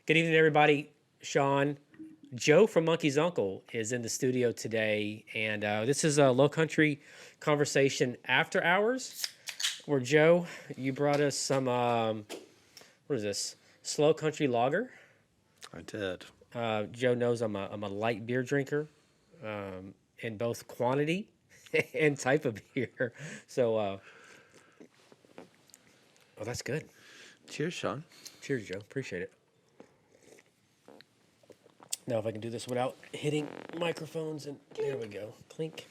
Good evening, everybody. Sean, Joe from Monkey's Uncle is in the studio today, and this is a Lowcountry conversation after hours. Where Joe, you brought us some what is this? Slow country lager. I did. Joe knows I'm a light beer drinker, in both quantity and type of beer. So, oh, that's good. Cheers, Sean. Cheers, Joe. Appreciate it. Now, if I can do this without hitting microphones, and there we go. Clink.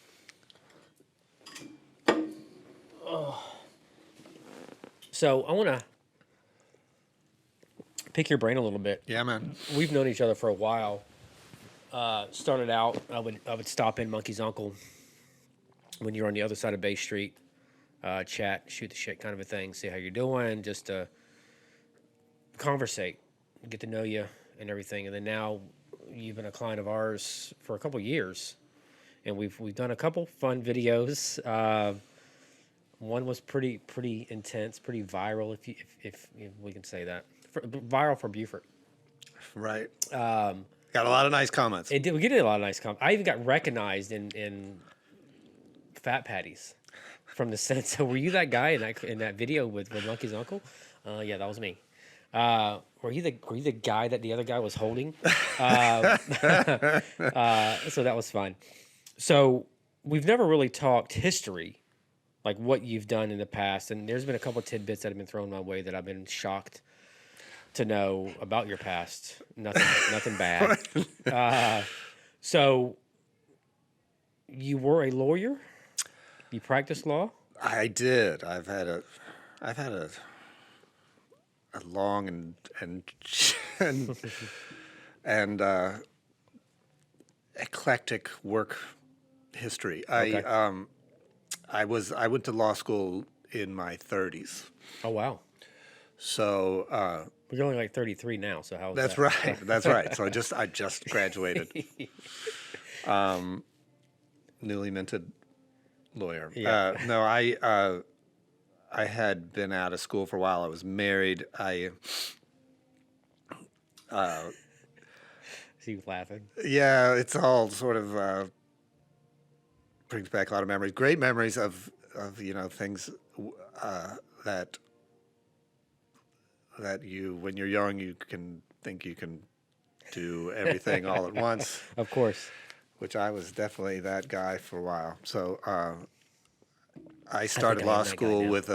Oh. So I want to pick your brain a little bit. Yeah, man. We've known each other for a while. Started out, I would stop in Monkey's Uncle when you're on the other side of Bay Street, chat, shoot the shit kind of a thing, see how you're doing, just to conversate, get to know you and everything. And then now you've been a client of ours for a couple years, and we've done a couple fun videos. One was pretty intense, pretty viral, if we can say that, viral for Buford. Right. Got a lot of nice comments. It did. We get a lot of nice comments. I even got recognized in Fat Patties from the sense. So were you that guy in that video with Monkey's Uncle? Yeah, that was me. Were you the guy that the other guy was holding? So that was fun. So we've never really talked history, like what you've done in the past, and there's been a couple of tidbits that have been thrown my way that I've been shocked to know about your past. Nothing bad. So you were a lawyer? You practiced law? I did. I've had a long and eclectic work history. Okay. I went to law school in my 30s. Oh wow. So You're only like 33 now, so how's that's that? right. That's right. So I just graduated. Newly minted lawyer. Yeah. No, I had been out of school for a while. I was married. See you laughing. Yeah, it's all sort of brings back a lot of memories. Great memories of things that you, when you're young, you can think you can do everything all at once. Of course. Which I was definitely that guy for a while. So I started law school with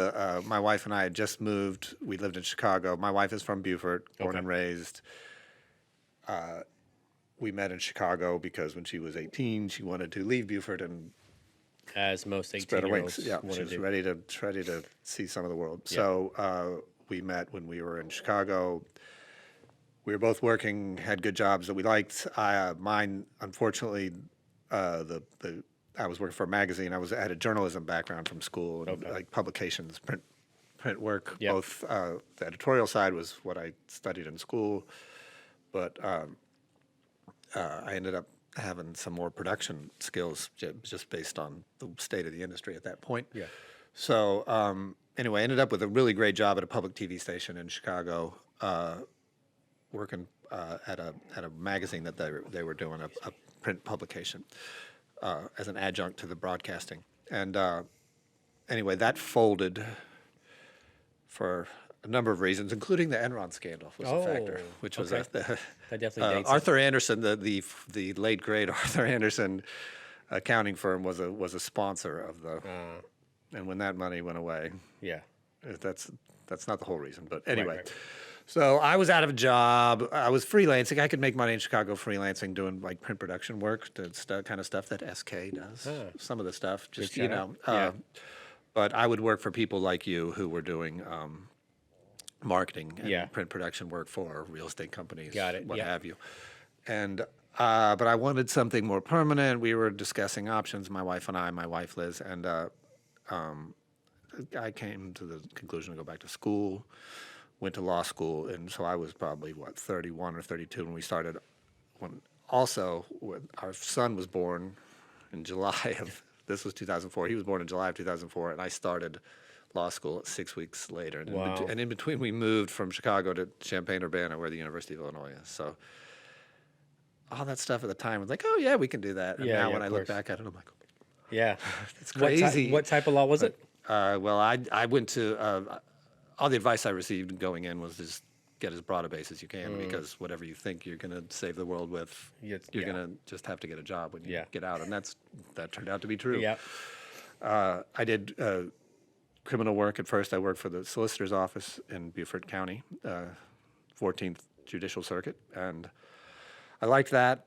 my wife and I had just moved. We lived in Chicago. My wife is from Beaufort, born and raised. We met in Chicago because when she was 18, she wanted to leave Beaufort and As most spread her 18-year-olds wings. Yeah, want she to was do. ready to see some of the world. Yeah. So we met when we were in Chicago. We were both working, had good jobs that we liked. Mine, unfortunately, I was working for a magazine. I had a journalism background from school, and like publications, print work. Yep. Both the editorial side was what I studied in school, but I ended up having some more production skills just based on the state of the industry at that point. Yeah. So anyway, I ended up with a really great job at a public TV station in Chicago, working at a magazine that they were doing, a print publication, as an adjunct to the broadcasting. And anyway, that folded for a number of reasons, including the Enron scandal was a factor, which was okay. That definitely dates it. Arthur Anderson, the late great Arthur Anderson accounting firm was a sponsor of the, and when that money went away, Yeah. that's not the whole reason, but anyway. Right. So I was out of a job. I was freelancing. I could make money in Chicago freelancing, doing like print production work, the kind of stuff that SK does. Some of the stuff, just Good shout out. But I would work for people like you who were doing marketing and Yeah. print production work for real estate companies, Got it. what Yeah. have you. And but I wanted something more permanent. We were discussing options, my wife and I, my wife Liz, and I came to the conclusion to go back to school. Went to law school, and so I was probably 31 or 32 when we started. When our son was born in July of this was 2004. He was born in July of 2004, and I started law school 6 weeks later. And, Wow. and in between, we moved from Chicago to Champaign-Urbana, where the University of Illinois is. So all that stuff at the time was like, oh, yeah, we can do that. And Yeah, now yeah, when of I look course. back at it, I'm like, Yeah. it's crazy. What type of law was it? Well, I went to, all the advice I received going in was just get as broad a base as you can, because whatever you think you're going to save the world with, Yes, you're yeah. going to just have to get a job when you Yeah. get out. And that turned out to be true. Yeah. I did criminal work at first. I worked for the solicitor's office in Beaufort County, 14th Judicial Circuit, and I liked that.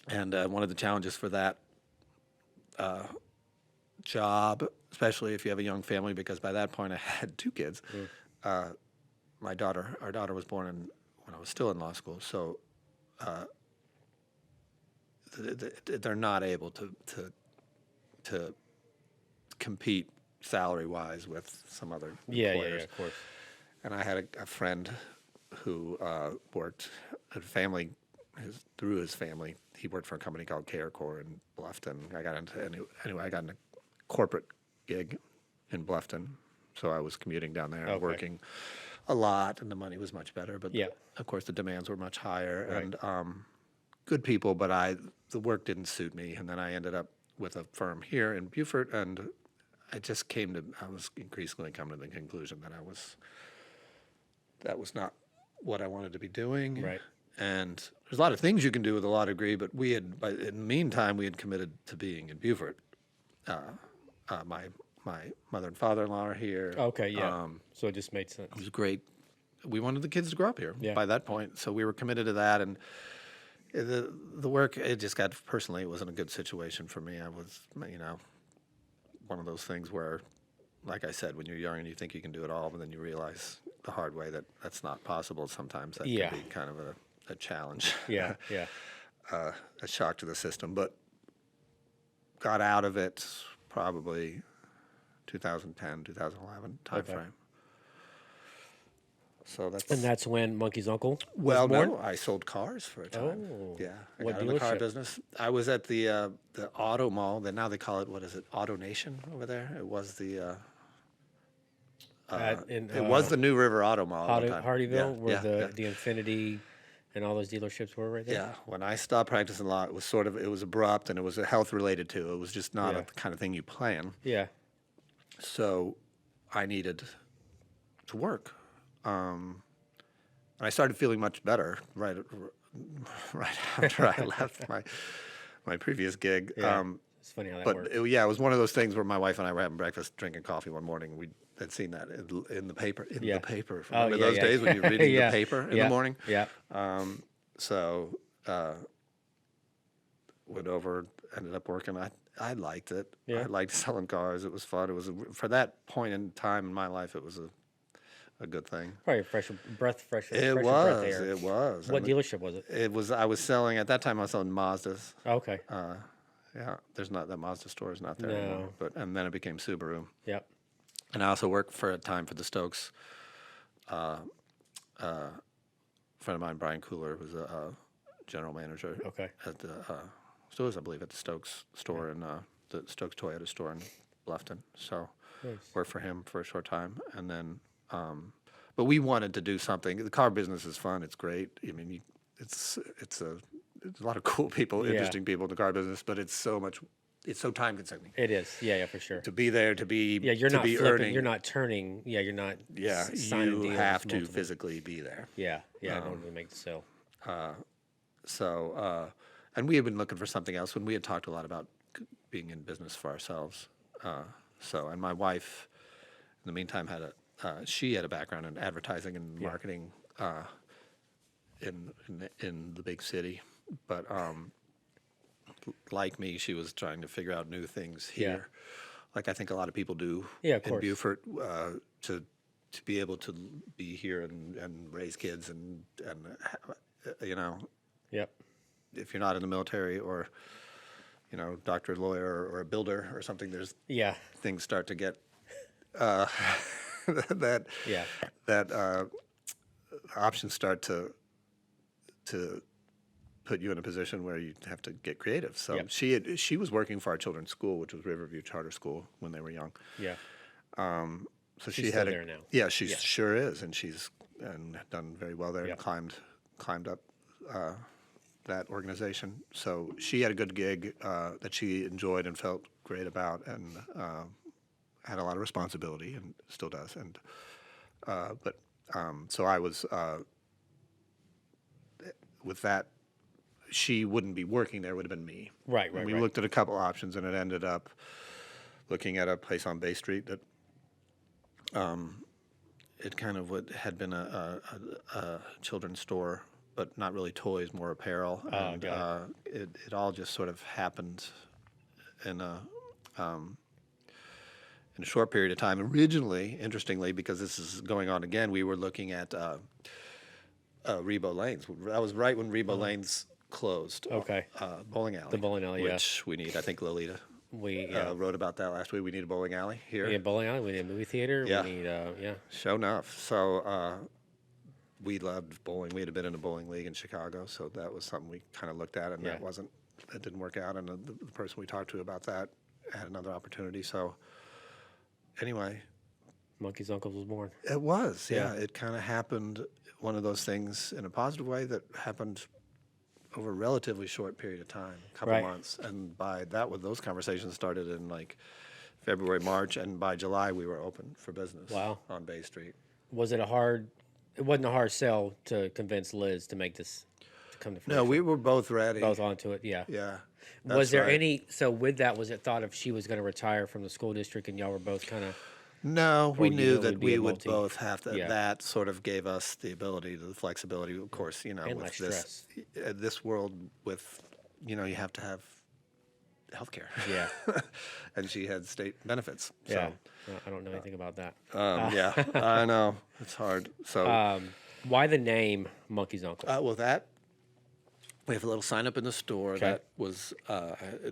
And one of the challenges for that job, especially if you have a young family, because by that point I had 2 kids. Our daughter was born when I was still in law school, so they're not able to compete salary-wise with some other employers. Yeah, of course. And I had a friend who worked at family, through his family. He worked for a company called CareCore in Bluffton. I got into a corporate gig in Bluffton, so I was commuting down there, Okay. working a lot, and the money was much better. But Yeah. of course, the demands were much higher, Right. and good people, but the work didn't suit me. And then I ended up with a firm here in Beaufort, and I was increasingly coming to the conclusion that that was not what I wanted to be doing. Right. And there's a lot of things you can do with a law degree, but in the meantime, we had committed to being in Beaufort. My mother and father-in-law are here. Okay, yeah. So it just made sense. It was great. We wanted the kids to grow up here Yeah. by that point, so we were committed to that. And the work, it just got, personally, it wasn't a good situation for me. I was, one of those things where, like I said, when you're young and you think you can do it all, but then you realize the hard way that that's not possible. Sometimes that Yeah. can be kind of a challenge. Yeah, yeah. A shock to the system, but got out of it probably 2010, 2011 timeframe. So And that's when Monkey's uncle was well, born? no, I sold cars for a time. Oh. Yeah, I What got in the car dealership? business. I was at the auto mall. Now they call it, what is it, Auto Nation over there. It was the it was the New River Auto Mall at the time. Hardyville, Yeah, where yeah, the Infinity and all those dealerships were right there? yeah. When I stopped practicing law, it was abrupt, and it was health related too. It was just not Yeah. the kind of thing you plan. Yeah. So I needed to work. And I started feeling much better right after I left my previous gig. Yeah. It's funny how that But works. it was one of those things where my wife and I were having breakfast, drinking coffee one morning. We had seen that in the paper. Yeah. The paper. Oh, Remember yeah, those yeah. days when you're reading Yeah. the paper in Yeah. the morning? Yeah. So went over, ended up working. I liked it. Yeah. I liked selling cars. It was fun. It was for that point in time in my life, it was a good thing. Probably a fresh breath It air. was. What dealership was it? It was. I was selling at that time. I was selling Mazdas. Okay. Yeah, there's not that Mazda store is not there No. anymore. And then it became Subaru. Yep. And I also worked for a time for the Stokes. A friend of mine, Brian Cooler, was a general manager Okay. at the still is, I believe, at the Stokes store in the Stokes Toyota store in Bluffton. So Nice. worked for him for a short time, and then. But we wanted to do something. The car business is fun. It's great. I mean, it's a lot of cool people, Yeah. interesting people in the car business, but it's so time consuming It is. Yeah, yeah, for sure. to be there, to be Yeah, you're to not be flipping. earning. You're not turning. Yeah, you're not. Yeah, signing you deals have to multiple- physically be there. Yeah, yeah. in order to make the sale. So, and we had been looking for something else when we had talked a lot about being in business for ourselves. And my wife, in the meantime, she had a background in advertising and marketing in the big city, but like me, she was trying to figure out new things here, like I think a lot of people do Yeah, of in course. Beaufort, to be able to be here and raise kids and Yep. if you're not in the military or doctor, lawyer, or a builder or something, there's Yeah. things start to get that Yeah. Options start to put you in a position where you have to get creative. So Yep. she was working for our children's school, which was Riverview Charter School, when they were young. Yeah. So She's she still had there now. Yeah, she Yeah. sure is, and she's done very well there Yeah. and climbed up that organization. So she had a good gig that she enjoyed and felt great about, and had a lot of responsibility, and still does. And so I was with that. She wouldn't be working there; it would have been me. Right, And right, we right. looked at a couple options, and it ended up looking at a place on Bay Street that it kind of had been a children's store, but not really toys, more apparel. And got it all just sort of happened in a short period of time. Originally, interestingly, because this is going on again, we were looking at Rebo Lanes. That was right when Rebo Lanes closed. Okay. Bowling alley. The bowling alley, yeah. which we need. I think Lolita We wrote about that last week. We need a bowling alley here. we need a bowling alley. We need a movie theater. Yeah. We need yeah. Sure enough. So we loved bowling. We had been in a bowling league in Chicago, so that was something we kind of looked at, and Yeah. that didn't work out. And the person we talked to about that had another opportunity. So anyway, Monkey's Uncle was born. it was, yeah. Yeah. It kind of happened, one of those things in a positive way that happened over a relatively short period of time, a couple Right. months. And by that, those conversations started in like February, March, and by July we were open for business. Wow. On Bay Street. Was it a hard? It wasn't a hard sell to convince Liz to make this to come to No, fruition. we were both ready. both onto it. Yeah. Yeah. Was that's there right. any? So with that, was it thought if she was going to retire from the school district, and y'all were both kind of No, we you knew knew it that would be we a would multi- both have to. Yeah. That sort of gave us the ability, the flexibility. Of course, and with less this stress? this world, with you have to have health care. Yeah. And she had state benefits. Yeah. I don't know anything about that. Yeah, I know it's hard. So Why the name Monkey's Uncle? well, that we have a little sign up in the store Okay. that was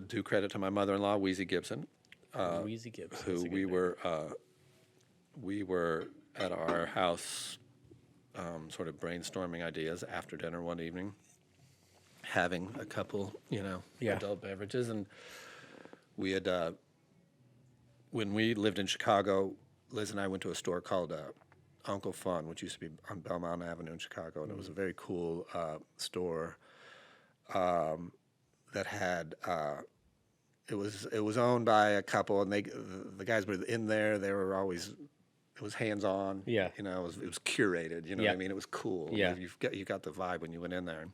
due credit to my mother-in-law, Wheezy Gibson, Wheezy Gibbs. who we were at our house, sort of brainstorming ideas after dinner one evening, having a couple, Yeah. adult beverages, and we had when we lived in Chicago, Liz and I went to a store called Uncle Fun, which used to be on Belmont Avenue in Chicago, and it was a very cool store that had. It was owned by a couple, and the guys were in there. They were always. It was hands on. Yeah. It was curated. You know Yeah. what I mean? It was cool. Yeah. You got the vibe when you went in there.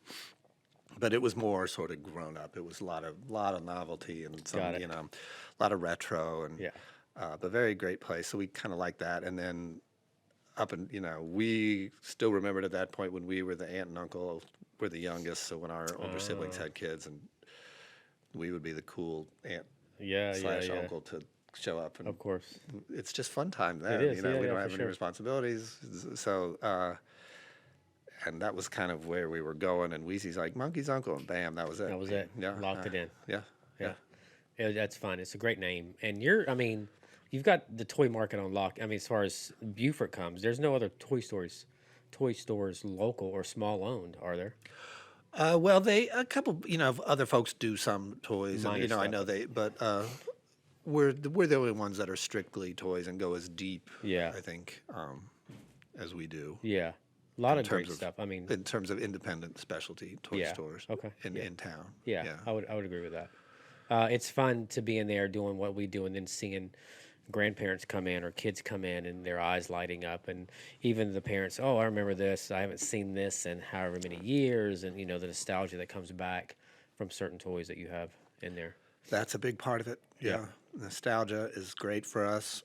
But it was more sort of grown up. It was a lot of novelty and some Got it. a lot of retro and Yeah. but very great place. So we kind of liked that. And then we still remembered at that point when we were the aunt and uncle. We're the youngest, so when our older siblings had kids, and we would be the cool aunt Yeah. slash Yeah. uncle to show up, and Of course. it's just fun time then. is, yeah, we yeah, don't for have any sure. responsibilities, so and that was kind of where we were going. And Wheezy's like Monkey's Uncle, and bam, that was it. That was it. Yeah, Locked it in. Yeah, Yeah. Yeah, that's fun. It's a great name. And you've got the toy market on lock. I mean, as far as Beaufort comes, there's no other toy stores local or small owned, are there? Well, a couple, other folks do some toys, and Minor I stuff. know but we're the only ones that are strictly toys and go as deep. Yeah. I think as we do. Yeah. A lot of great terms of- stuff. I mean, In terms of independent specialty toy Yeah, stores, okay, yeah. in town. yeah, I would agree with that. It's fun to be in there doing what we do and then seeing grandparents come in or kids come in and their eyes lighting up, and even the parents, oh, I remember this. I haven't seen this in however many years, and the nostalgia that comes back from certain toys that you have in there. That's a big part of it. Yeah. Nostalgia is great for us.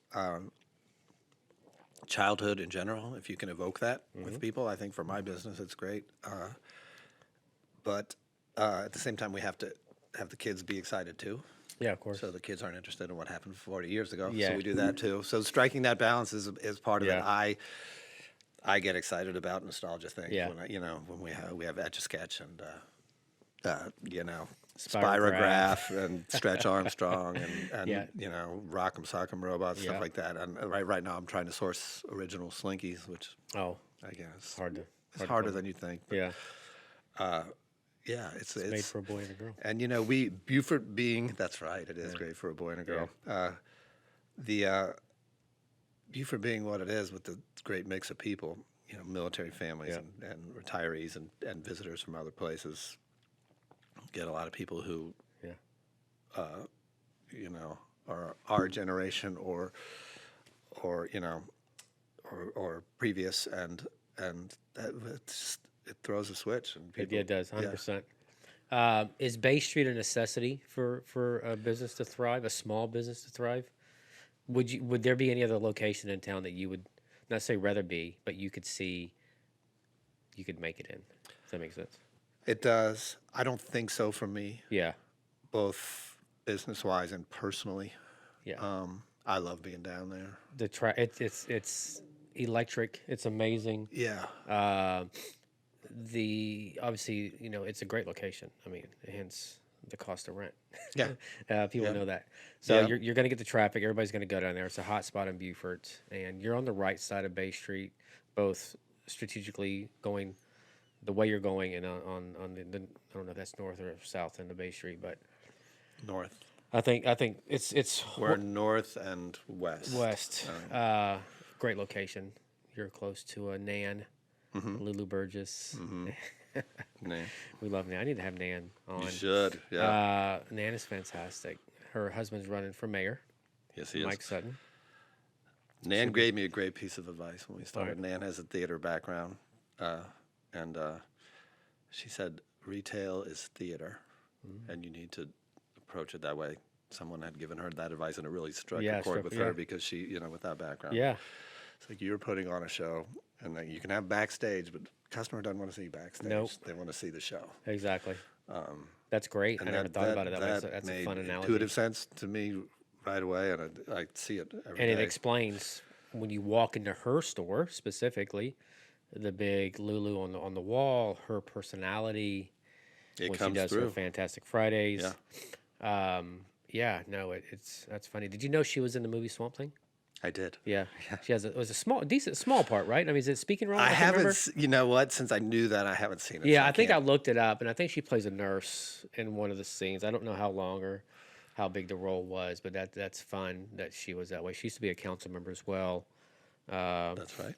Childhood in general, if you can evoke that with people, I think for my business it's great. But at the same time, we have to have the kids be excited too. Yeah, of course. So the kids aren't interested in what happened 40 years ago. Yeah. So we do that too. So striking that balance is part of Yeah. it. I get excited about nostalgia things Yeah. when we have Etch a Sketch and Spirograph. Spirograph and Stretch Armstrong and Yeah. Rock'em Sock'em Robots, Yeah. stuff like that. And right now I'm trying to source original Slinkies, which Oh, I guess it's it's harder than you think. But Yeah, yeah, it's made for a boy and a girl. and Beaufort being, that's right, it is great for a boy and a girl. Buford being what it is with the great mix of people, military families Yeah. and retirees and visitors from other places, get a lot of people who, Yeah. are our generation or or previous, and it throws a switch and people. It does, 100%. Is Bay Street a necessity for a business to thrive, a small business to thrive? Would there be any other location in town that you would not say rather be, but you could see you could make it in? Does that make sense? It does. I don't think so for me, Yeah. both business wise and personally. Yeah. I love being down there. It's electric. It's amazing. Yeah. The obviously it's a great location. I mean, hence the cost of rent. Yeah. People Yeah. know that. So Yeah. you're going to get the traffic. Everybody's going to go down there. It's a hot spot in Beaufort, and you're on the right side of Bay Street, both strategically going the way you're going, and on the I don't know if that's north or south end of Bay Street, but North. I think it's We're north and west. west. Great location. You're close to a Nan, Lulu Burgess. Nah. We love Nan. I need to have Nan on. You should. Yeah. Nan is fantastic. Her husband's running for mayor, Yes, he is. Mike Sutton. Nan gave me a great piece of advice when we started. Right. Nan has a theater background, and she said retail is theater, and you need to approach it that way. Someone had given her that advice, and it really struck a chord with her because she, with that background. Yeah. It's like you're putting on a show, and then you can have backstage, but the customer doesn't want to see you backstage. Nope. They want to see the show. Exactly. That's great. I And never thought about it that way. That's a made fun analogy. intuitive sense to me right away, and I see it every And it day. explains when you walk into her store specifically, the big Lulu on the wall, her personality. It when comes she does through. her Fantastic Fridays. No, that's funny. Did you know she was in the movie Swamp Thing? I did. Yeah, she has it was a decent small part, right? I mean, is it speaking wrong? I can't haven't. remember. You know what? Since I knew that, I haven't seen it. Yeah, so I think I can't- looked it up, and I think she plays a nurse in one of the scenes. I don't know how long or how big the role was, but that's fun that she was that way. She used to be a council member as well. That's right.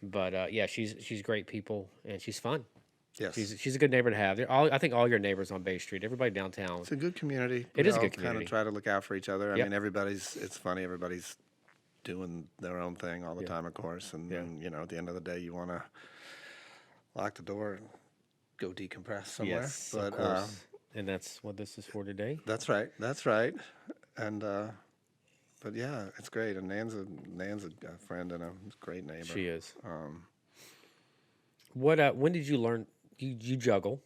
But yeah, she's great people, and she's fun. Yes. She's a good neighbor to have. I think all your neighbors on Bay Street, everybody downtown. It's a good community. It We is a all good Kind community. of try to look out for each other. I Yep. mean, it's funny. Everybody's doing their own thing all the time, of course. And, at the end of the day, you want to lock the door and go decompress somewhere. Yes, but of course. And that's what this is for today. that's right. That's right. And but yeah, it's great. And Nan's a friend and a great neighbor. She is. When did you learn you juggle?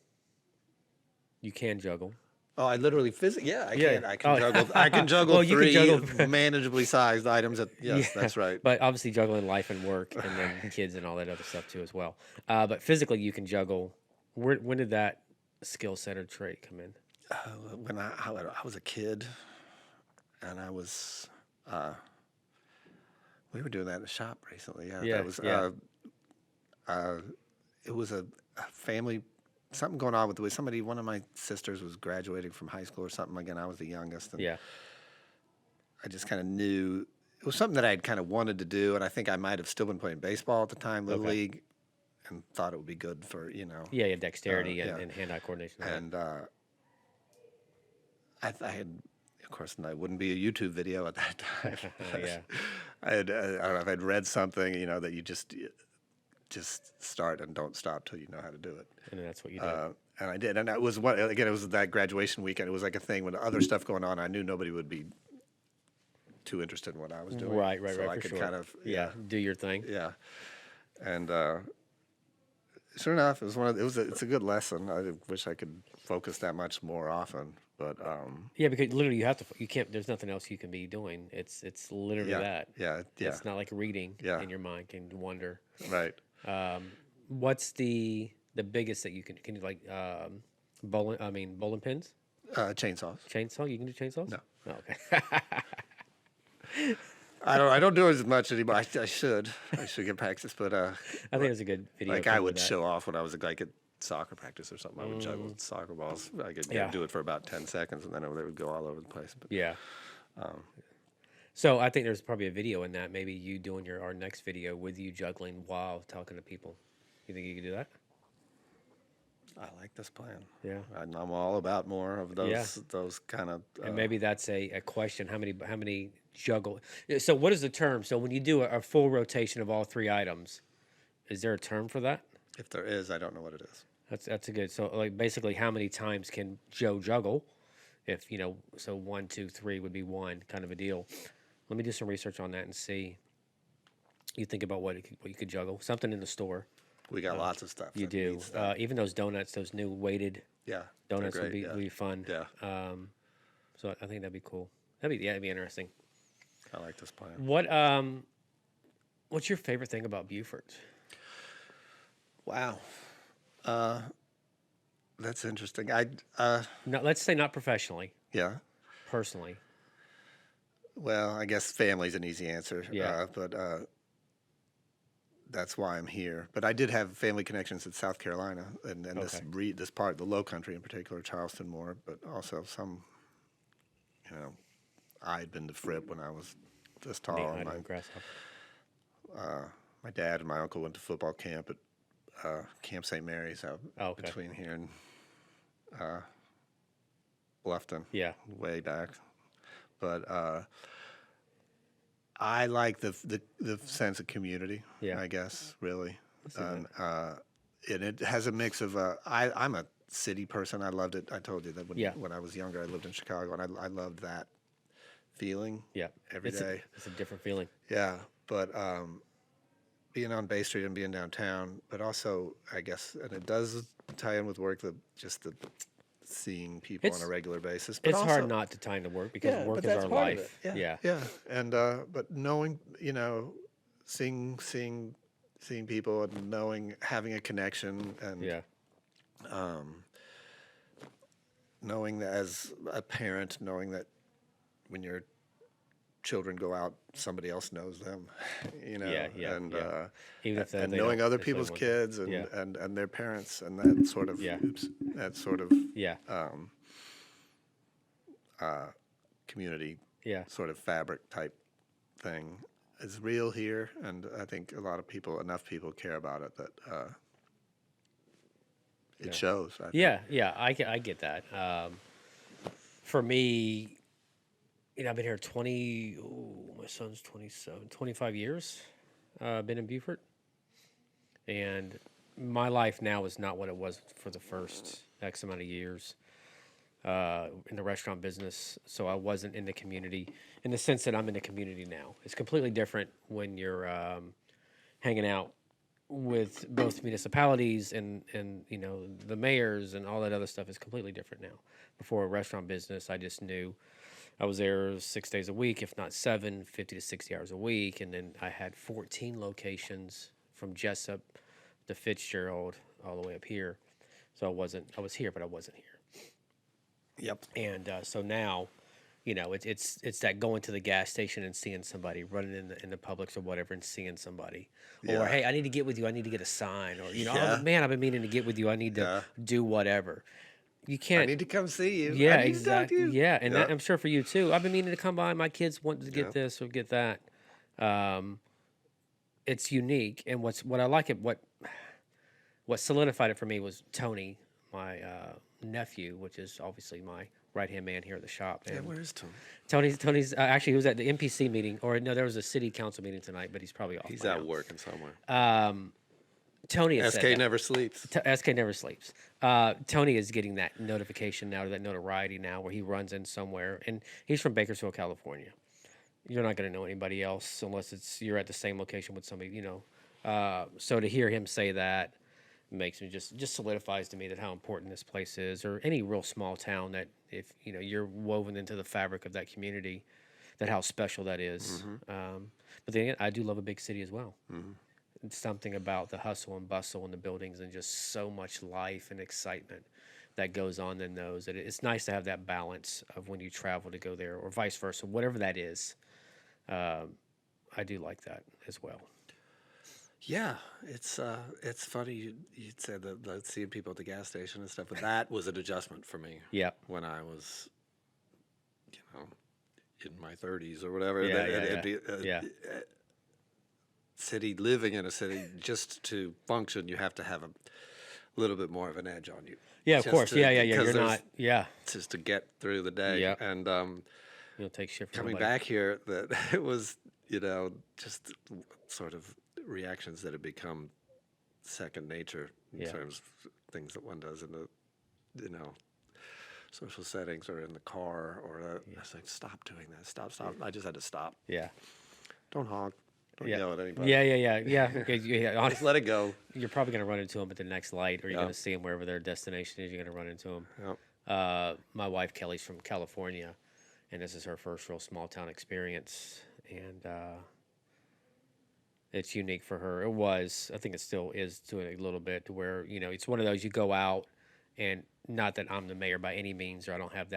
You can juggle. Oh, I literally physically. Yeah, I Yeah. can. I can Oh. juggle. I can juggle Well, you can three juggle- manageably sized items. Yes, Yeah, that's right. But obviously juggling life and work, and then kids and all that other stuff too as well. But physically, you can juggle. When did that skill set or trait come in? When I was a kid, and I was, we were doing that in the shop recently. Yeah, Yeah, that was, yeah. it was a family, something going on with the way somebody, one of my sisters was graduating from high school or something. Again, I was the youngest, and Yeah. I just kind of knew it was something that I had kind of wanted to do, and I think I might have still been playing baseball at the time, Little Okay. League, and thought it would be good for Yeah, dexterity yeah. and hand-eye coordination. And I had, of course, and I wouldn't be a YouTube video at that time. Yeah. I don't know if I'd read something, that you just start and don't stop till you know how to do it. And then that's what you did. And I did, and it was it was that graduation weekend. It was like a thing with other stuff going on. I knew nobody would be too interested in what I was doing. Right, So I for could sure. kind of do your thing. yeah. And sure enough, it's a good lesson. I wish I could focus that much more often, but Yeah, because literally you can't. There's nothing else you can be doing. It's literally that. yeah. It's not like reading Yeah. in your mind can wander. Right. What's the biggest that you can you like bowling pins? Chainsaws. Chainsaw? You can do chainsaws? No. Oh, okay. I don't do it as much anymore. I should get practice, but I think it's a good video. like clip I of would that. show off when I was like at soccer practice or something. I would juggle soccer balls. I could Yeah. do it for about 10 seconds, and then they would go all over the place. But Yeah. So I think there's probably a video in that. Maybe you doing our next video with you juggling while talking to people. You think you could do that? I like this plan. Yeah. I'm all about more of Yeah. those kind of. And maybe that's a question. How many juggle? So what is the term? So when you do a full rotation of all three items, is there a term for that? If there is, I don't know what it is. That's a good. So like basically, how many times can Joe juggle? If so 1, 2, 3 would be one kind of a deal. Let me do some research on that and see. You think about what you could juggle. Something in the store. We got lots of stuff. You that do. needs that. Even those donuts, those new weighted Yeah, they're donuts would great, be yeah. would be fun. Yeah, So I think that'd be cool. That'd be interesting. I like this plan. What's your favorite thing about Beaufort? Wow, that's interesting. No, let's say not professionally, Yeah. personally. Well, I guess family's an easy answer. Yeah. But that's why I'm here. But I did have family connections in South Carolina, and Okay. this part, the Lowcountry in particular, Charleston more, but also some. I'd been to Fripp when I was this tall. I know Grasshopper. My dad and my uncle went to football camp at Camp St. Mary's out Oh, okay. between here and Bluffton. Yeah. Way back. But I like the sense of community. Yeah. I guess really, see and it has a mix of. I'm a city person. I loved it. I told you that Yeah. when I was younger, I lived in Chicago, and I loved that feeling. Yeah. Every day. It's a different feeling. Yeah, but being on Bay Street and being downtown, but also I guess, and it does tie in with work. Just the seeing people on It's- a regular basis. But It's also, hard not to time to work because yeah, work but is that's our part of life. it. Yeah. Yeah, and but knowing, seeing people and having a connection, and Yeah. knowing that as a parent, knowing that when your children go out, somebody else knows them, Yeah, and yeah. Even if and they knowing don't other necessarily people's want to. kids and, Yeah. and their parents, and that sort of Yeah. that sort of Yeah. community Yeah. sort of fabric type thing is real here, and I think enough people care about it that it Yeah. shows. I think. Yeah. I get that. For me, I've been here my son's 27, 25 years. Been in Beaufort. And my life now is not what it was for the first X amount of years in the restaurant business. So I wasn't in the community in the sense that I'm in the community now. It's completely different when you're hanging out with both municipalities and the mayors and all that other stuff is completely different now. Before a restaurant business, I just knew I was there 6 days a week, if not 7, 50 to 60 hours a week. And then I had 14 locations from Jessup to Fitzgerald all the way up here. So I was here, but I wasn't here. Yep. And so now, it's that going to the gas station and seeing somebody, running in the Publix or whatever and seeing somebody. Or, Yeah. hey, I need to get with you. I need to get a sign. Or, Yeah. oh, man, I've been meaning to get with you. I need to Yeah. do whatever. You I can't. need to come see you. Yeah, I need to talk to exactly. you. Yeah, and Yeah. I'm sure for you too. I've been meaning to come by. My kids want to get Yeah. this or get that. It's unique, and what I like it what solidified it for me was Tony, my nephew, which is obviously my right hand man here at the shop. Yeah, And where is Tom? Tony's actually he was at the MPC meeting, or no, there was a city council meeting tonight, but he's probably off. He's by out now. working somewhere. Tony has said SK that. never sleeps. SK never sleeps. Tony is getting that notification now, that notoriety now, where he runs in somewhere, and he's from Bakersfield, California. You're not going to know anybody else unless you're at the same location with somebody, So to hear him say that makes me just solidifies to me that how important this place is, or any real small town that if you're woven into the fabric of that community, that how special that is. But then again, I do love a big city as well. It's something about the hustle and bustle in the buildings and just so much life and excitement that goes on in those. That it's nice to have that balance of when you travel to go there, or vice versa, whatever that is. I do like that as well. Yeah, it's funny you'd said that seeing people at the gas station and stuff, but that was an adjustment for me. Yeah. When I was, in my 30s or whatever. Yeah, yeah, it'd yeah. be Yeah. city, living in a city, just to function, you have to have a little bit more of an edge on you. Yeah, of Just course. Yeah, yeah, yeah. because You're there's not. Yeah. just to get through the day. Yeah. And You don't take shit from coming nobody. back here, that it was, just sort of reactions that have become second nature in Yeah. terms of things that one does in the, social settings or in the car or I was like, stop doing that. Stop. I just had to stop. Yeah. Don't honk. Don't Yeah. yell at anybody. Yeah, yeah, yeah, yeah. Yeah, Just let it go. you're probably going to run into them at the next light, or you're Yeah. going to see them wherever their destination is. You're going to run into them. Yeah. My wife Kelly's from California, and this is her first real small town experience, and it's unique for her. It was, I think, it still is to a little bit, to where it's one of those you go out, and not that I'm the mayor by any means, or I don't have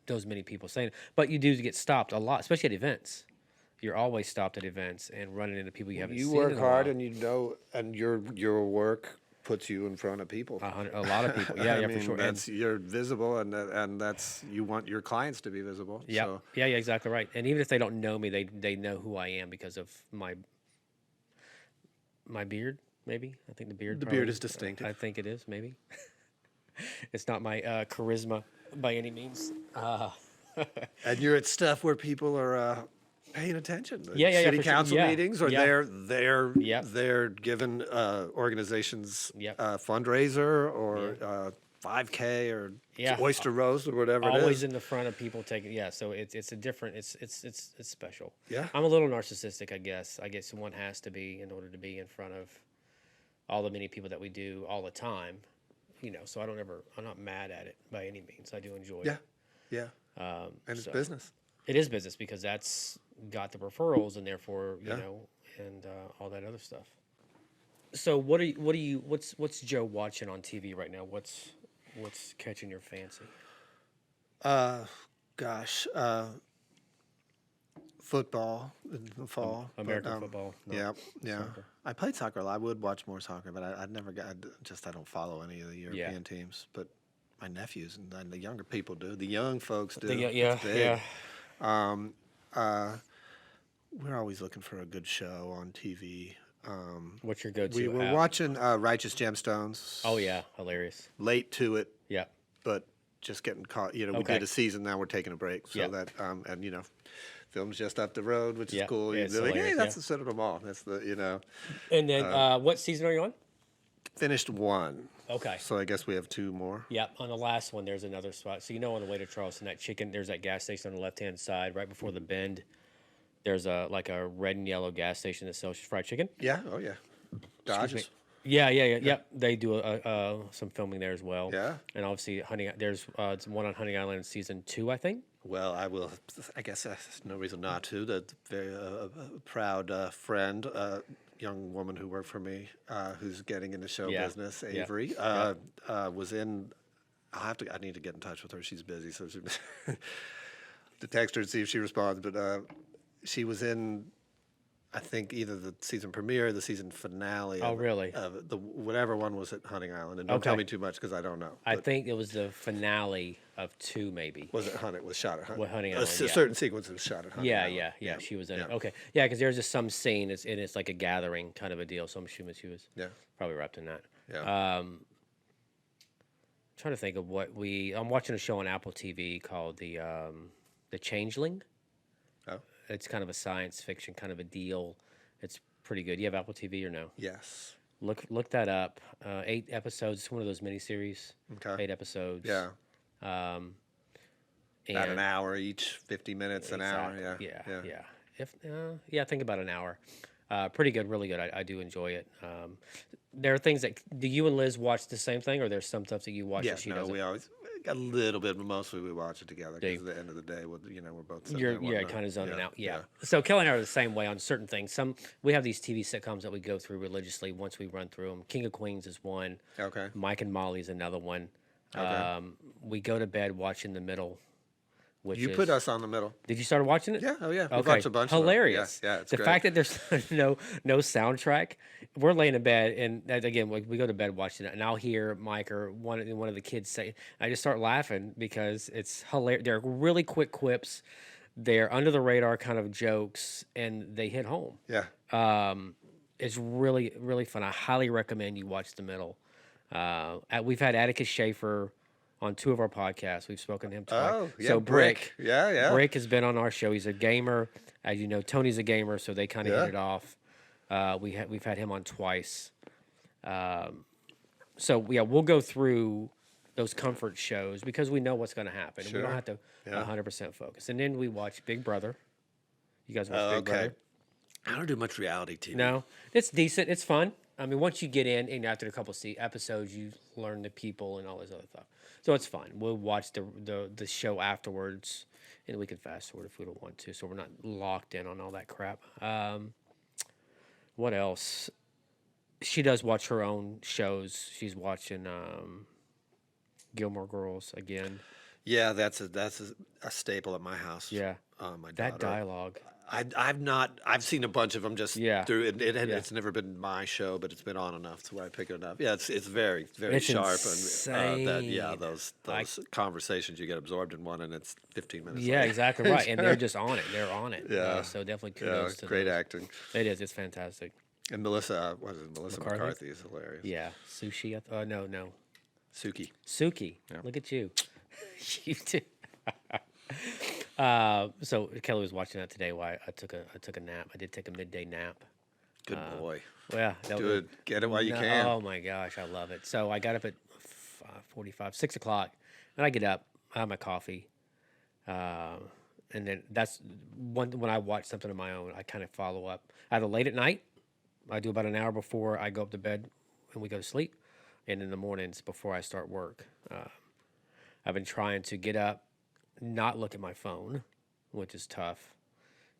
those many people saying it, but you do get stopped a lot, especially at events. You're always stopped at events and running into people you haven't You seen work in a hard, while. and your work puts you in front of people. A lot of people. Yeah, I yeah, mean, for sure. That's you're visible, and that's you want your clients to be visible. Yeah, So, yeah, yeah, exactly right. And even if they don't know me, they know who I am because of my beard. Maybe I think the beard. The probably, beard is distinctive. I think it is. Maybe it's not my charisma by any means. and you're at stuff where people are paying attention. The Yeah, yeah, yeah, City for sure. council Yeah, meetings, or yeah. they're given organizations Yep. fundraiser or 5K or Yeah. oyster roast or whatever it Always is. in the front of people taking. Yeah, so it's a different. It's special. Yeah. I'm a little narcissistic, I guess. I guess one has to be in order to be in front of all the many people that we do all the time. So I'm not mad at it by any means. I do enjoy Yeah, it. yeah. And it's so- business. It is business because that's got the referrals and therefore Yeah. and all that other stuff. So what's Joe watching on TV right now? What's catching your fancy? Gosh, football in the fall. American football, not Yeah, yeah. soccer. I played soccer a lot. I would watch more soccer, but I'd never got. I don't follow any of the European teams. But my nephews and the younger people do. The young folks do. Yeah, It's big. yeah. We're always looking for a good show on TV. What's your go-to? We were app? watching Righteous Gemstones. Oh yeah, hilarious. Late to it, Yeah, but just getting caught. We Okay. did a season. Now we're taking a break. So Yeah. that and film's just up the road, which is Yeah. cool. Yeah, You're it's like, hey, hilarious, that's yeah. the Cinema Mall. That's the and then what season are you on? finished one. Okay. So I guess we have two more. Yep. On the last one, there's another spot. So on the way to Charleston, there's that gas station on the left-hand side, right before the bend. There's a red and yellow gas station that sells fried chicken. Yeah. Oh yeah. Dodges. Yeah. Yep. They do some filming there as well. Yeah. And obviously, there's one on Honey Island season 2, I think. Well, I will. I guess there's no reason not to. The very proud friend, young woman who worked for me, who's getting into show Yeah. business, Yeah. Avery, was in. I need to get in touch with her. She's busy, so to text her and see if she responds. But she was in, I think, either the season premiere or the season finale. Oh, really? Of the whatever one was at Hunting Island. And don't tell Okay. me too much because I don't know. I But think it was the finale of 2, maybe. was it Hunting? Was shot at Hunting? With Hunting A Island, yeah. certain sequence was shot at Hunting Yeah, Island. yeah. She was in it. yeah. Okay. Yeah, because there's just some scene. It's like a gathering kind of a deal. So I'm assuming she was Yeah. probably wrapped in that. Yeah. Trying to think of I'm watching a show on Apple TV called the Changeling. Oh. It's kind of a science fiction kind of a deal. It's pretty good. You have Apple TV or no? Yes. Look that up. 8 episodes. It's one of those miniseries. Okay. 8 episodes. Yeah. About an And hour each, 50 minutes, an hour. Yeah. Exactly. Yeah. I think about an hour. Pretty good, really good. I do enjoy it. There are things that do you and Liz watch the same thing, or there's some stuff that you watch Yeah, that she no, doesn't? we always a little bit, but mostly we watch it together Do you? because at the end of the day, we're both sitting You're there wanting to- kind of zoning yeah, out. Yeah. So Kelly and I are the same way on certain things. We have these TV sitcoms that we go through religiously once we run through them. King of Queens is one. Okay. Mike and Molly is another one. Okay. We go to bed watching the middle which You is put us on the middle. Did you start watching it? Yeah. Oh yeah. We've Okay, watched a bunch. hilarious. Of them. Yeah. It's The great. fact that there's no soundtrack, we're laying in bed, and again, we go to bed watching it, and I'll hear Mike or one of the kids say, I just start laughing because it's hilarious. They're really quick quips, they're under the radar kind of jokes, and they hit home. Yeah. It's really fun. I highly recommend you watch the middle. We've had Atticus Schaefer on 2 of our podcasts. We've spoken to him twice. Oh yeah. So Brick. Yeah. Yeah. Brick has been on our show. He's a gamer, as you know. Tony's a gamer, so they kind of Yeah. hit it off. We've had him on twice. So yeah, we'll go through those comfort shows because we know what's going to happen. We Sure. don't have to Yeah. 100% focus. And then we watch Big Brother. You guys watch Oh, Big okay. Brother? I don't do much reality TV. No, it's decent. It's fun. I mean, once you get in, and after a couple episodes, you learn the people and all this other stuff. So it's fun. We'll watch the show afterwards, and we can fast forward if we don't want to. So we're not locked in on all that crap. What else? She does watch her own shows. She's watching Gilmore Girls again. Yeah, that's a staple at my house. Yeah, My that daughter. dialogue. I've seen a bunch of them just Yeah. through it. Yeah. It's never been my show, but it's been on enough to where I pick it up. Yeah, it's very It's sharp insane. and those conversations you get absorbed in one and it's 15 minutes. Yeah, later. exactly right. And they're just on it. They're on it. Yeah. So definitely Yeah, kudos to great those. acting. It is. It's fantastic. And Melissa, what is it? Melissa McCarthy? McCarthy is hilarious. Yeah, sushi. No, Suki. Suki. Yeah. Look at you. You too. So Kelly was watching that today. While I took a nap. I did take a midday nap. Good boy. Well, yeah, that Do it. Get it while you can. Oh my gosh, I love it. So I got up at 5:45, 6 o'clock, and I get up. I have my coffee, and then that's when I watch something of my own. I kind of follow up either late at night. I do about an hour before I go up to bed, and we go to sleep, and in the mornings before I start work. I've been trying to get up, not look at my phone, which is tough.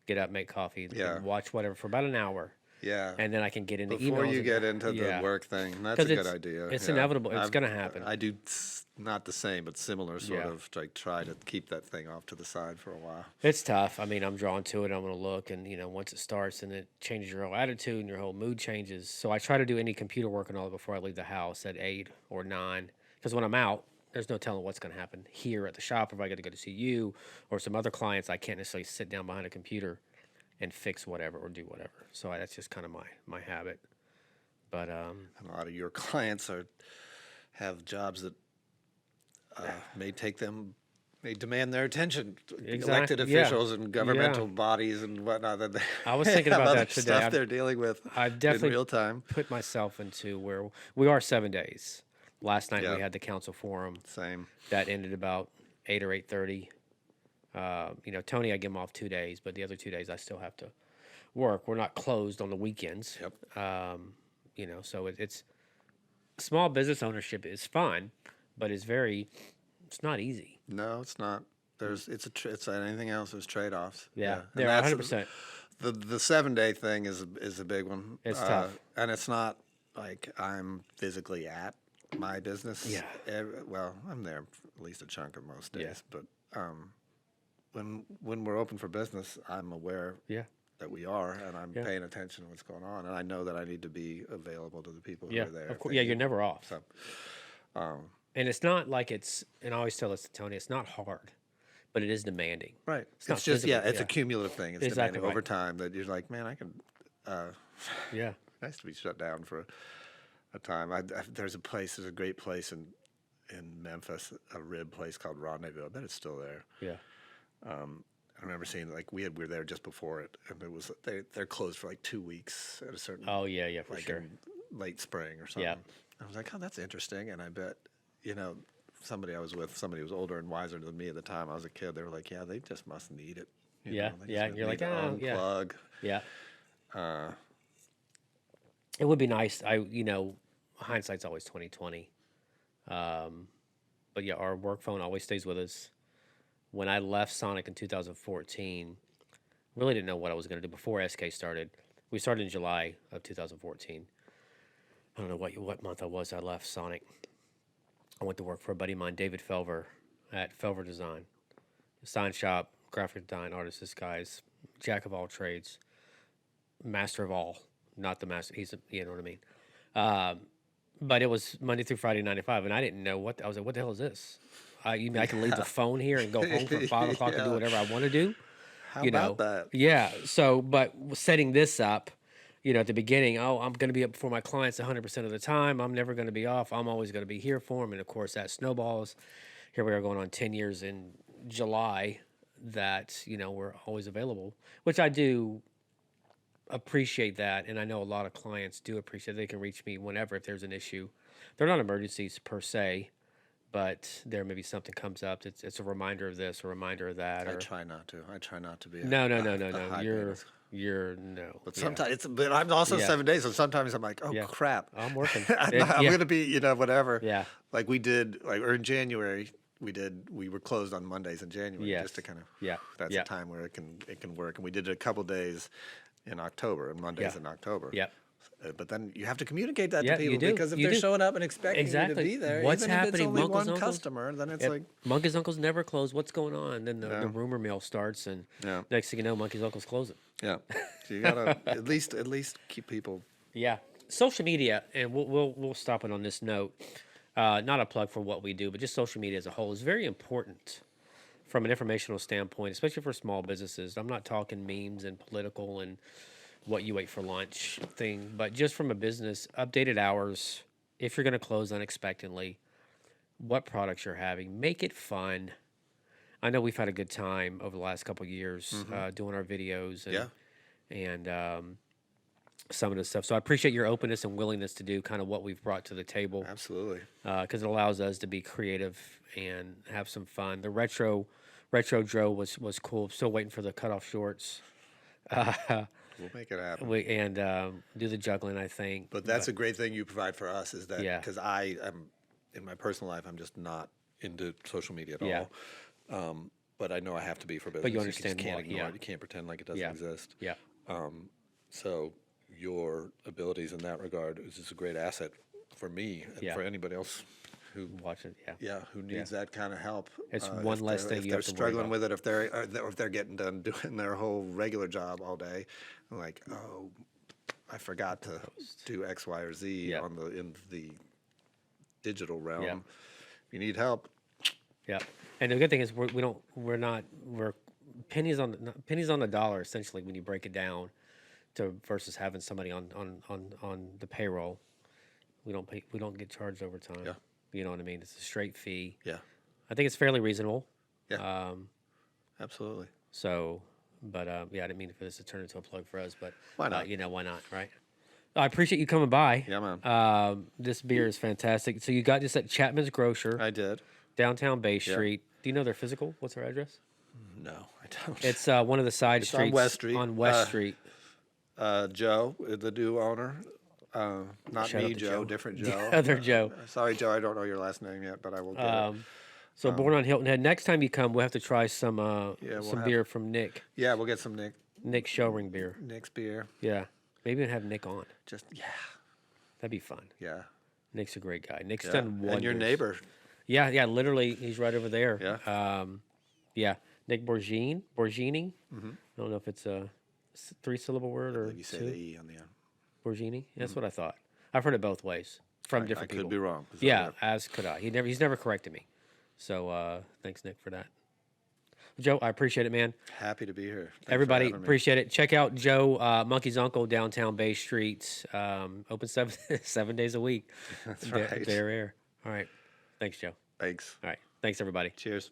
Get up, make coffee, Yeah. and watch whatever for about an hour. Yeah. And then I can get into Before emails. you and- get into yeah. the work thing, that's 'Cause a good it's- idea. it's yeah. inevitable. It's gonna happen. I do not the same, but similar sort Yeah. of like try to keep that thing off to the side for a while. It's tough. I mean, I'm drawn to it. I'm going to look, and once it starts, and it changes your whole attitude, and your whole mood changes. So I try to do any computer work and all that before I leave the house at 8 or 9, because when I'm out, there's no telling what's going to happen here at the shop. If I got to go to see you or some other clients, I can't necessarily sit down behind a computer and fix whatever or do whatever. So that's just kind of my habit. But And a lot of your clients have jobs that may demand their attention. Elected Exactly, yeah. officials and governmental bodies and whatnot. That they I was thinking have about other that today. Stuff they're dealing with I've definitely in real time. put myself into where we are 7 days. Last night Yeah. we had the council forum. Same. That ended about 8 or 8:30. Tony, I give him off 2 days, but the other 2 days I still have to work. We're not closed on the weekends. Yep. So it's small business ownership is fun, but it's not easy. No, it's not. It's like anything else. There's trade-offs. Yeah, And they're that's 100%. The 7 day thing is a big one. It's tough. And it's not like I'm physically at my business. Yeah. Well, I'm there at least a chunk of most Yeah. days, but when we're open for business, I'm aware Yeah. that we are, and I'm Yeah. paying attention to what's going on, and I know that I need to be available to the people who Yeah, are there. of course. if Yeah, they you're need- never off. So, And it's not like and I always tell this to Tony, it's not hard, but it is demanding. right. It's not It's just physical, it's yeah. a cumulative thing. It's Exactly demanding right. over time that you're like, man, I can. Yeah. Nice to be shut down for a time. There's a great place in Memphis, a rib place called Rendezvous. I bet it's still there. Yeah. I remember seeing we were there just before it, and it was they're closed for like 2 weeks at a certain Oh, yeah, for like sure. in late spring or something. Yeah. I was like, oh, that's interesting, and I bet somebody I was with, somebody who was older and wiser than me at the time. I was a kid. They were like, yeah, they just must need it. Yeah, They just yeah, you're like, need to "Oh, yeah." unplug. Yeah. It would be nice. Hindsight's always 2020. But yeah, our work phone always stays with us. When I left Sonic in 2014, really didn't know what I was going to do before SK started. We started in July of 2014. I don't know what month I was. I left Sonic. I went to work for a buddy of mine, David Felver, at Felver Design. sign shop, graphic design, artist disguise, jack of all trades, master of all. Not the master. You know what I mean. But it was Monday through Friday, 9 to 5, and I didn't know I was like, what the hell is this? You mean I can leave the phone here and go home from 5 o'clock and do Yeah. whatever I want to do? How You about know, that? yeah. So, but setting this up, at the beginning, oh, I'm going to be up for my clients 100% of the time. I'm never going to be off. I'm always going to be here for them. And of course, that snowballs. Here we are going on 10 years in July that, we're always available, which I do appreciate that. And I know a lot of clients do appreciate they can reach me whenever if there's an issue. They're not emergencies per se, but there maybe something comes up. It's a reminder of this, a reminder of that. I Or try not to. I try not to be. no. A high You're maintenance. you're no. But Yeah. sometimes but I'm also Yeah. 7 days, so sometimes I'm like, oh Yeah. crap, I'm working. I'm Yeah. gonna be, whatever. Yeah. Like we did, or in January, we were closed on Mondays in January Yes. just to kind of. Yeah. That's Yeah. a time where it can work, and we did it a couple days in October, and Mondays Yeah. in October. Yep. But then you have to communicate that Yeah, to you people do. because if You they're do. showing up and expecting you Exactly. to be there, What's even if it's happening? only Uncle's one uncles? customer, then it's Yep. like, Monkey's Uncle's never closed. What's going on? Then the Yeah. rumor mill starts, and Yeah. next thing you know, Monkey's Uncle's closing. yeah. So you gotta at least keep people. Yeah, social media, and we'll stop it on this note. Not a plug for what we do, but just social media as a whole is very important from an informational standpoint, especially for small businesses. I'm not talking memes and political and what you ate for lunch thing, but just from a business, updated hours. If you're going to close unexpectedly, what products you're having, make it fun. I know we've had a good time over the last couple of years doing our videos and some of the stuff. So I appreciate your openness and willingness to do kind of what we've brought to the table Absolutely. because it allows us to be creative and have some fun. The retro Joe was cool. Still waiting for the cutoff shorts. We'll make it happen. Do the juggling, I think. But that's a great thing you provide for us is that Yeah. because I am in my personal life, I'm just not into social media at Yeah. all. But I know I have to be for business. you just understand can't why, ignore yeah. it. You can't pretend like it doesn't Yeah. exist. Yeah. So your abilities in that regard is just a great asset for me and Yeah. for anybody else who Watch it. Yeah. who needs that kind of help. It's one if less they're- thing if you they're have to worry struggling about. with it, if they're getting done doing their whole regular job all day, like, oh, I forgot to do X, Y, or Z Yeah. in the digital realm. Yeah. If you need help, Yeah, and the good thing is we're pennies on the dollar essentially when you break it down to versus having somebody on the payroll. We don't get charged overtime. Yeah. You know what I mean? It's a straight fee. yeah, I think it's fairly reasonable. yeah, absolutely. So, but yeah, I didn't mean for this to turn into a plug for us, but Why not? why not, right? I appreciate you coming by. Yeah, man. This beer is fantastic. So you got this at Chapman's Grocer, I did. downtown Bay Street. Do you know their physical? What's their address? No, I don't. It's one of the side on streets West Street. On West Street. Joe, the new owner. Not Shout out me, to Joe. Joe. Different Joe. The other Joe. Sorry, Joe. I don't know your last name yet, but I will get it. So born on Hilton Head. Next time you come, we'll have to try some we'll some have- beer from Nick. Yeah, we'll get some Nick Shellring beer. Nick's beer. Yeah, maybe even have Nick on. Just That'd be fun. yeah. Nick's a great guy. Nick's Yeah. done wonders. And your neighbor. Yeah. Literally, he's right over there. Yeah. Yeah. Nick Borgini. I don't know if it's a 3-syllable word or You say two. the E on the end. Borgini. That's what I thought. I've heard it both ways from I different could people. be wrong. Yeah, as could I. He's never corrected me. So thanks, Nick, for that. Joe, I appreciate it, man. Happy to be here. Thanks for Everybody, having me. appreciate it. Check out Joe, Monkey's Uncle, downtown Bay Street. Open 7 days a week. That's They're- right. They're air. All right. Thanks, Joe. Thanks. All right. Thanks, everybody. Cheers.